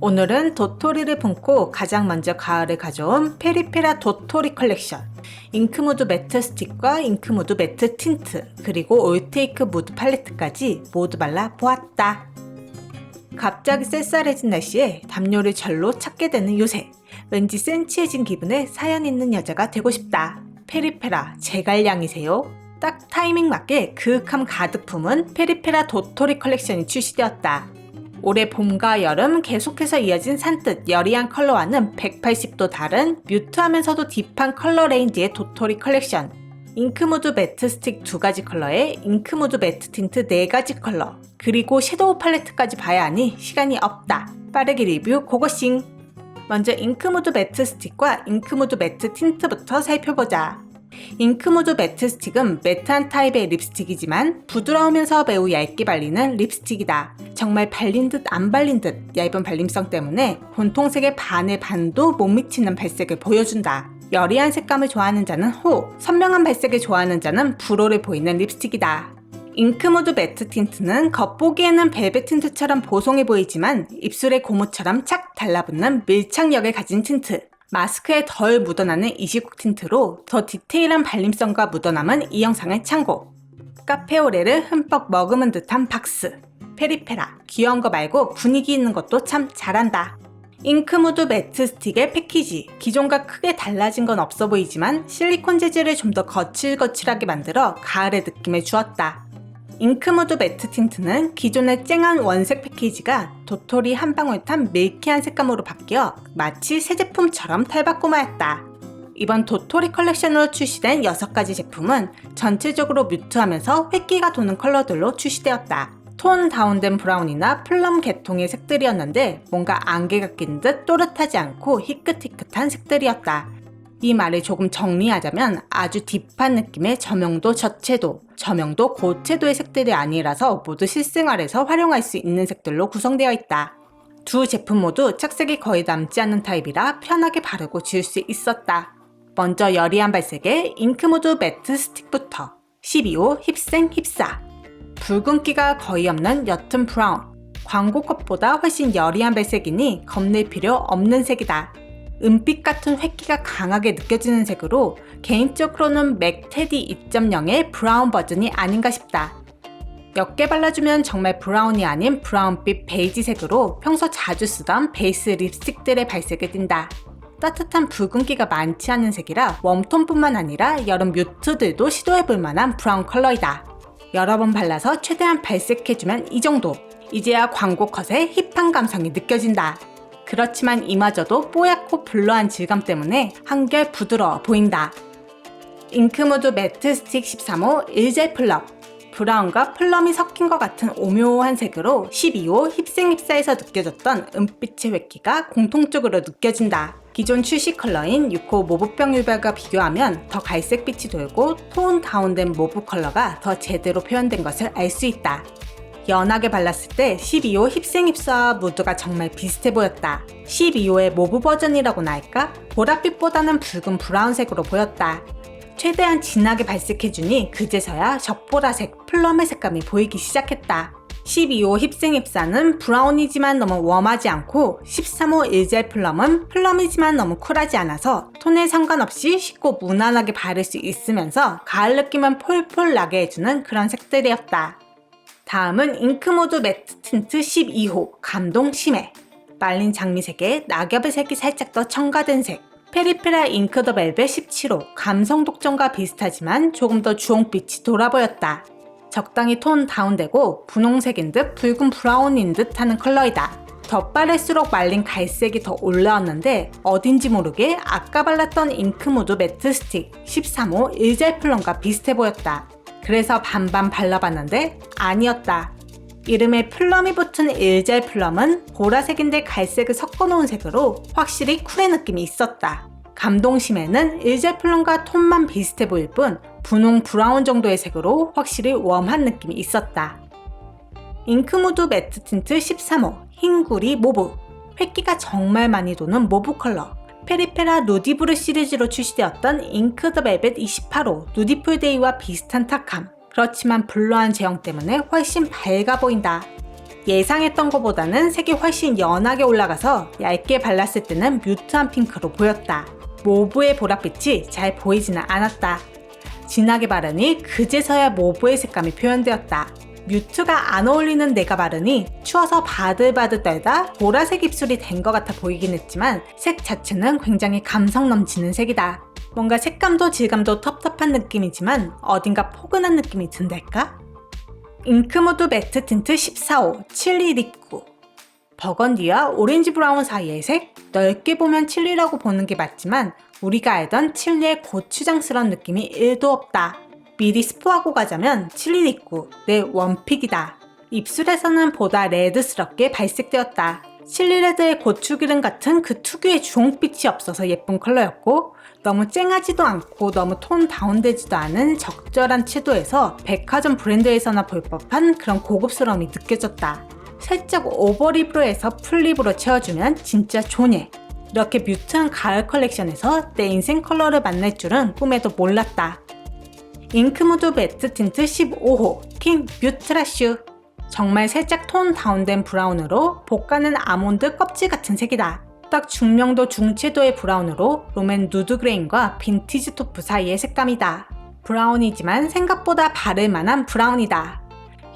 오늘은 도토리를 품고 가장 먼저 가을에 가져온 페리페라 도토리 컬렉션, 잉크무드 매트 스틱과 잉크무드 매트 틴트, 그리고 올테이크 무드 팔레트까지 모두 발라 보았다. 갑자기 쌀쌀해진 날씨에 담요를 절로 찾게 되는 요새, 왠지 센치해진 기분에 사연 있는 여자가 되고 싶다. 페리페라 제갈량이세요? 딱 타이밍 맞게 그윽함 가득 품은 페리페라 도토리 컬렉션이 출시되었다. 올해 봄과 여름 계속해서 이어진 산뜻 여리한 컬러와는 180도 다른 뮤트하면서도 딥한 컬러 레인지의 도토리 컬렉션. 잉크무드 매트 스틱 2가지 컬러에 잉크무드 매트 틴트 4가지 컬러, 그리고 섀도우 팔레트까지 봐야 하니 시간이 없다. 빠르게 리뷰 고고싱! 먼저 잉크무드 매트 스틱과 잉크무드 매트 틴트부터 살펴보자. 잉크무드 매트 스틱은 매트한 타입의 립스틱이지만 부드러우면서 매우 얇게 발리는 립스틱이다. 정말 발린 듯 안 발린 듯 얇은 발림성 때문에 본통색의 반의 반도 못 미치는 발색을 보여준다. 여리한 색감을 좋아하는 자는 호, 선명한 발색을 좋아하는 자는 불호를 보이는 립스틱이다. 잉크무드 매트 틴트는 겉보기에는 벨벳 틴트처럼 보송해 보이지만 입술의 고무처럼 착 달라붙는 밀착력을 가진 틴트. 마스크에 덜 묻어나는 이 시국 틴트로 더 디테일한 발림성과 묻어남은 이 영상을 참고. 카페오레를 흠뻑 머금은 듯한 박스. 페리페라, 귀여운 거 말고 분위기 있는 것도 참 잘한다. 잉크무드 매트 스틱의 패키지, 기존과 크게 달라진 건 없어 보이지만 실리콘 재질을 좀 더 거칠거칠하게 만들어 가을의 느낌을 주었다. 잉크무드 매트 틴트는 기존의 쨍한 원색 패키지가 도토리 한 방울 탄 밀키한 색감으로 바뀌어 마치 새 제품처럼 탈바꿈하였다. 이번 도토리 컬렉션으로 출시된 6가지 제품은 전체적으로 뮤트하면서 획기가 도는 컬러들로 출시되었다. 톤 다운된 브라운이나 플럼 계통의 색들이었는데 뭔가 안개가 낀 듯 또렷하지 않고 희끗희끗한 색들이었다. 이 말을 조금 정리하자면 아주 딥한 느낌의 저명도 저채도, 저명도 고채도의 색들이 아니라서 모두 실생활에서 활용할 수 있는 색들로 구성되어 있다. 두 제품 모두 착색이 거의 남지 않는 타입이라 편하게 바르고 지울 수 있었다. 먼저 여리한 발색의 잉크무드 매트 스틱부터 12호 힙생 힙사. 붉은기가 거의 없는 옅은 브라운. 광고 컷보다 훨씬 여리한 발색이니 겁낼 필요 없는 색이다. 은빛 같은 획기가 강하게 느껴지는 색으로 개인적으로는 맥 테디 2.0의 브라운 버전이 아닌가 싶다. 몇 개 발라주면 정말 브라운이 아닌 브라운빛 베이지색으로 평소 자주 쓰던 베이스 립스틱들의 발색을 띈다. 따뜻한 붉은기가 많지 않은 색이라 웜톤뿐만 아니라 여름 뮤트들도 시도해볼 만한 브라운 컬러이다. 여러 번 발라서 최대한 발색해주면 이 정도. 이제야 광고 컷의 힙한 감성이 느껴진다. 그렇지만 이마저도 뽀얗고 블러한 질감 때문에 한결 부드러워 보인다. 잉크무드 매트 스틱 13호 일젤 플럼. 브라운과 플럼이 섞인 것 같은 오묘한 색으로 12호 힙생 힙사에서 느껴졌던 은빛의 획기가 공통적으로 느껴진다. 기존 출시 컬러인 6호 모브병 유별과 비교하면 더 갈색빛이 돌고 톤 다운된 모브 컬러가 더 제대로 표현된 것을 알 수 있다. 연하게 발랐을 때 12호 힙생 힙사와 무드가 정말 비슷해 보였다. 12호의 모브 버전이라고나 할까? 보랏빛보다는 붉은 브라운색으로 보였다. 최대한 진하게 발색해주니 그제서야 적보라색, 플럼의 색감이 보이기 시작했다. 12호 힙생 힙사는 브라운이지만 너무 웜하지 않고 13호 일젤 플럼은 플럼이지만 너무 쿨하지 않아서 톤에 상관없이 쉽고 무난하게 바를 수 있으면서 가을 느낌은 폴폴 나게 해주는 그런 색들이었다. 다음은 잉크무드 매트 틴트 12호 감동 심해. 말린 장미색에 낙엽의 색이 살짝 더 첨가된 색. 페리페라 잉크 더 벨벳 17호 감성 독점과 비슷하지만 조금 더 주홍빛이 돌아 보였다. 적당히 톤 다운되고 분홍색인 듯 붉은 브라운인 듯 하는 컬러이다. 더 빠를수록 말린 갈색이 더 올라왔는데 어딘지 모르게 아까 발랐던 잉크무드 매트 스틱 13호 일젤 플럼과 비슷해 보였다. 그래서 반반 발라봤는데 아니었다. 이름에 플럼이 붙은 일젤 플럼은 보라색인데 갈색을 섞어놓은 색으로 확실히 쿨의 느낌이 있었다. 감동심에는 일젤 플럼과 톤만 비슷해 보일 뿐 분홍 브라운 정도의 색으로 확실히 웜한 느낌이 있었다. 잉크무드 매트 틴트 13호 흰구리 모브. 획기가 정말 많이 도는 모브 컬러. 페리페라 누디브루 시리즈로 출시되었던 잉크 더 벨벳 28호 누디풀 데이와 비슷한 탁함. 그렇지만 블러한 제형 때문에 훨씬 밝아 보인다. 예상했던 것보다는 색이 훨씬 연하게 올라가서 얇게 발랐을 때는 뮤트한 핑크로 보였다. 모브의 보랏빛이 잘 보이지는 않았다. 진하게 바르니 그제서야 모브의 색감이 표현되었다. 뮤트가 안 어울리는 내가 바르니 추워서 바들바들 떨다 보라색 입술이 된 것 같아 보이긴 했지만 색 자체는 굉장히 감성 넘치는 색이다. 뭔가 색감도 질감도 텁텁한 느낌이지만 어딘가 포근한 느낌이 든달까? 잉크무드 매트 틴트 14호 칠리 립구. 버건디와 오렌지 브라운 사이의 색? 넓게 보면 칠리라고 보는 게 맞지만 우리가 알던 칠리의 고추장스러운 느낌이 1도 없다. 미리 스포하고 가자면 칠리 립구 내 원픽이다. 입술에서는 보다 레드스럽게 발색되었다. 칠리 레드의 고추기름 같은 그 특유의 주홍빛이 없어서 예쁜 컬러였고 너무 쨍하지도 않고 너무 톤 다운되지도 않은 적절한 채도에서 백화점 브랜드에서나 볼 법한 그런 고급스러움이 느껴졌다. 살짝 오버립으로 해서 풀립으로 채워주면 진짜 존예. 이렇게 뮤트한 가을 컬렉션에서 내 인생 컬러를 만날 줄은 꿈에도 몰랐다. 잉크무드 매트 틴트 15호 킹 뮤트라슈. 정말 살짝 톤 다운된 브라운으로 볶아낸 아몬드 껍질 같은 색이다. 딱 중명도 중채도의 브라운으로 롬앤 누드 그레인과 빈티지 토프 사이의 색감이다. 브라운이지만 생각보다 바를만한 브라운이다.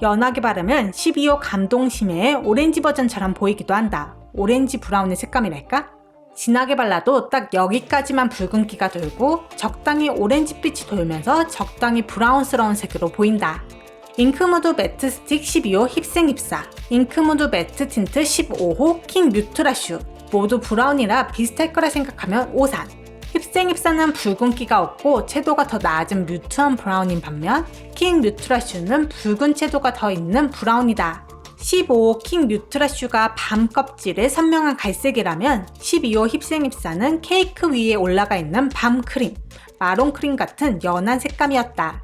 연하게 바르면 12호 감동심의 오렌지 버전처럼 보이기도 한다. 오렌지 브라운의 색감이랄까? 진하게 발라도 딱 여기까지만 붉은기가 돌고 적당히 오렌지빛이 돌면서 적당히 브라운스러운 색으로 보인다. 잉크무드 매트 스틱 12호 힙생 힙사, 잉크무드 매트 틴트 15호 킹 뮤트라슈. 모두 브라운이라 비슷할 거라 생각하면 오산. 힙생 힙사는 붉은기가 없고 채도가 더 낮은 뮤트한 브라운인 반면 킹 뮤트라슈는 붉은 채도가 더 있는 브라운이다. 15호 킹 뮤트라슈가 밤 껍질의 선명한 갈색이라면 12호 힙생 힙사는 케이크 위에 올라가 있는 밤 크림, 마론 크림 같은 연한 색감이었다.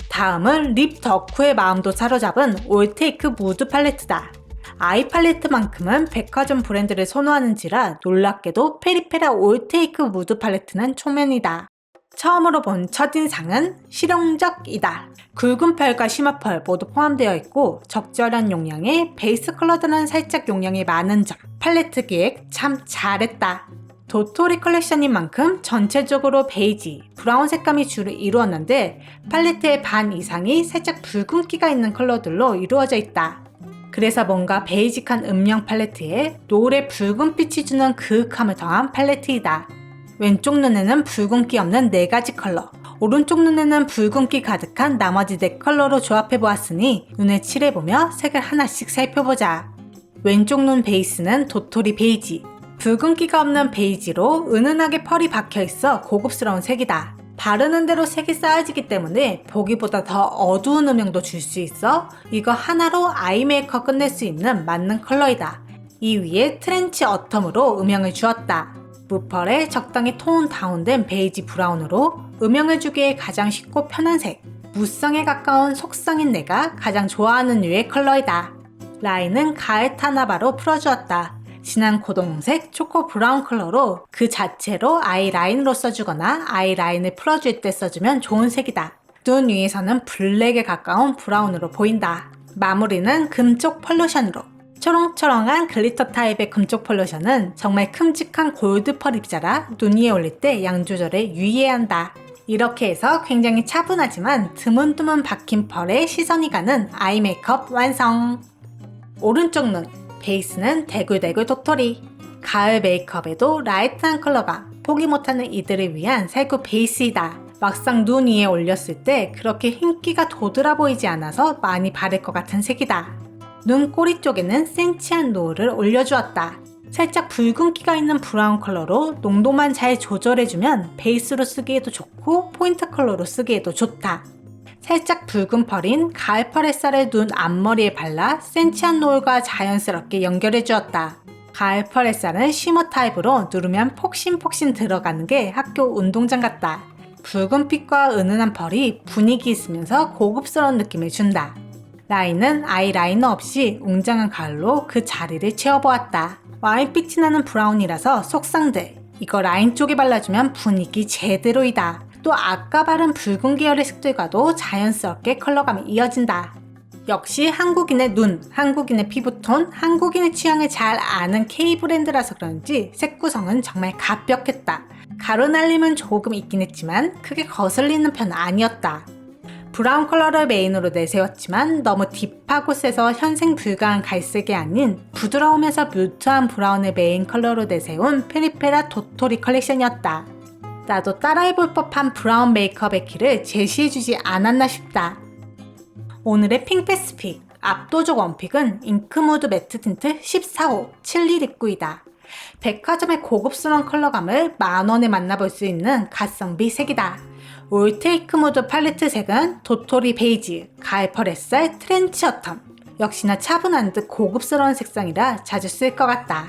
다음은 립 덕후의 마음도 사로잡은 올테이크 무드 팔레트다. 아이 팔레트만큼은 백화점 브랜드를 선호하는지라 놀랍게도 페리페라 올테이크 무드 팔레트는 초면이다. 처음으로 본 첫인상은 실용적이다. 굵은 펄과 심화 펄 모두 포함되어 있고 적절한 용량에 베이스 컬러들은 살짝 용량이 많은 점. 팔레트 기획 참 잘했다. 도토리 컬렉션인 만큼 전체적으로 베이지, 브라운 색감이 주로 이루었는데 팔레트의 반 이상이 살짝 붉은기가 있는 컬러들로 이루어져 있다. 그래서 뭔가 베이직한 음영 팔레트에 노을의 붉은빛이 주는 그윽함을 더한 팔레트이다. 왼쪽 눈에는 붉은기 없는 4가지 컬러, 오른쪽 눈에는 붉은기 가득한 나머지 4컬러로 조합해보았으니 눈에 칠해보며 색을 하나씩 살펴보자. 왼쪽 눈 베이스는 도토리 베이지, 붉은기가 없는 베이지로 은은하게 펄이 박혀있어 고급스러운 색이다. 바르는 대로 색이 쌓여지기 때문에 보기보다 더 어두운 음영도 줄 수 있어 이거 하나로 아이 메이크업 끝낼 수 있는 맞는 컬러이다. 이 위에 트렌치 어텀으로 음영을 주었다. 무펄에 적당히 톤 다운된 베이지 브라운으로 음영을 주기에 가장 쉽고 편한 색. 무쌍에 가까운 속성인 내가 가장 좋아하는 류의 컬러이다. 라인은 가을 타나바로 풀어주었다. 진한 고동색 초코 브라운 컬러로 그 자체로 아이 라인으로 써주거나 아이 라인을 풀어줄 때 써주면 좋은 색이다. 눈 위에서는 블랙에 가까운 브라운으로 보인다. 마무리는 금쪽 펄루션으로. 초롱초롱한 글리터 타입의 금쪽 펄루션은 정말 큼직한 골드 펄 입자라 눈 위에 올릴 때 양 조절에 유의해야 한다. 이렇게 해서 굉장히 차분하지만 드문드문 박힌 펄에 시선이 가는 아이 메이크업 완성! 오른쪽 눈 베이스는 대굴대굴 도토리. 가을 메이크업에도 라이트한 컬러가 포기 못하는 이들을 위한 살구 베이스이다. 막상 눈 위에 올렸을 때 그렇게 흰기가 도드라 보이지 않아서 많이 바를 것 같은 색이다. 눈 꼬리 쪽에는 센치한 노을을 올려주었다. 살짝 붉은기가 있는 브라운 컬러로 농도만 잘 조절해주면 베이스로 쓰기에도 좋고 포인트 컬러로 쓰기에도 좋다. 살짝 붉은 펄인 가을 펄 햇살을 눈 앞머리에 발라 센치한 노을과 자연스럽게 연결해 주었다. 가을 펄 햇살은 쉬머 타입으로 누르면 폭신폭신 들어가는 게 학교 운동장 같다. 붉은빛과 은은한 펄이 분위기 있으면서 고급스러운 느낌을 준다. 라인은 아이라이너 없이 웅장한 가을로 그 자리를 채워보았다. 와인빛이 나는 브라운이라서 속상들. 이거 라인 쪽에 발라주면 분위기 제대로이다. 또 아까 바른 붉은 계열의 색들과도 자연스럽게 컬러감이 이어진다. 역시 한국인의 눈, 한국인의 피부톤, 한국인의 취향을 잘 아는 K브랜드라서 그런지 색 구성은 정말 가볍겠다. 가루 날림은 조금 있긴 했지만 크게 거슬리는 편은 아니었다. 브라운 컬러를 메인으로 내세웠지만 너무 딥하고 세서 현생 불가한 갈색이 아닌 부드러우면서 뮤트한 브라운을 메인 컬러로 내세운 페리페라 도토리 컬렉션이었다. 나도 따라해볼 법한 브라운 메이크업의 길을 제시해주지 않았나 싶다. 오늘의 핑크스픽 압도적 원픽은 잉크무드 매트 틴트 14호 7129이다. 백화점의 고급스러운 컬러감을 만원에 만나볼 수 있는 가성비 색이다. 올테이크 무드 팔레트 색은 도토리 베이지, 가을 햇살, 트렌치 어텀. 역시나 차분한 듯 고급스러운 색상이라 자주 쓸 것 같다.